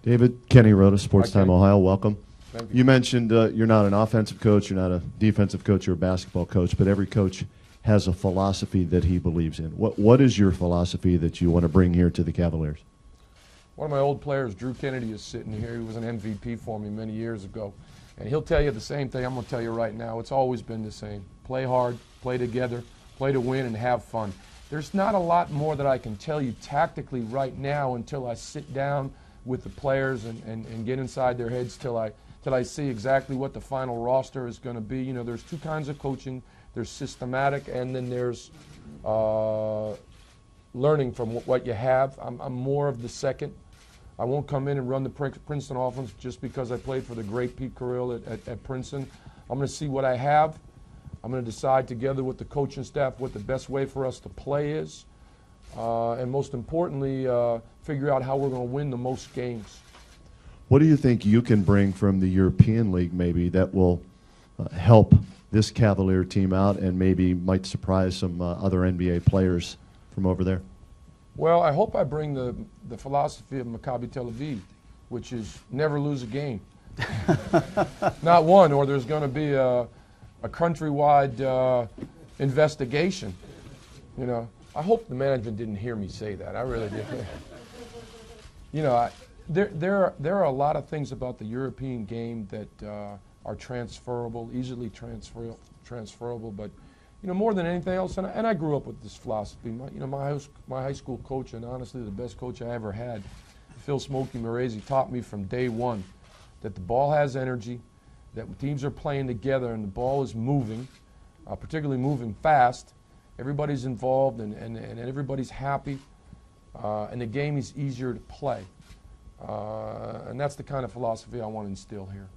David, Kenny Rhoda, Sports Time Ohio, welcome. Thank you. You mentioned you're not an offensive coach, you're not a defensive coach, you're a basketball coach, but every coach has a philosophy that he believes in. What is your philosophy that you want to bring here to the Cavaliers? One of my old players, Drew Kennedy, is sitting here. He was an MVP for me many years ago. And he'll tell you the same thing I'm going to tell you right now. It's always been the same. Play hard, play together, play to win, and have fun. There's not a lot more that I can tell you tactically right now until I sit down with the players and get inside their heads till I see exactly what the final roster is going to be. You know, there's two kinds of coaching. There's systematic, and then there's learning from what you have. I'm more of the second. I won't come in and run the Princeton offense just because I played for the great Pete Carril at Princeton. I'm going to see what I have. I'm going to decide together with the coaching staff what the best way for us to play is. And most importantly, figure out how we're going to win the most games. What do you think you can bring from the European League maybe that will help this Cavalier team out and maybe might surprise some other NBA players from over there? Well, I hope I bring the philosophy of Maccabi Tel Aviv, which is never lose a game. Not one, or there's going to be a countrywide investigation. You know, I hope the management didn't hear me say that. I really did. You know, there are a lot of things about the European game that are transferable, easily transferable, but you know, more than anything else, and I grew up with this philosophy. My high school coach, and honestly the best coach I ever had, Phil Smokey Moresi, taught me from day one that the ball has energy, that when teams are playing together and the ball is moving, particularly moving fast, everybody's involved and everybody's happy, and the game is easier to play. And that's the kind of philosophy I want to instill here.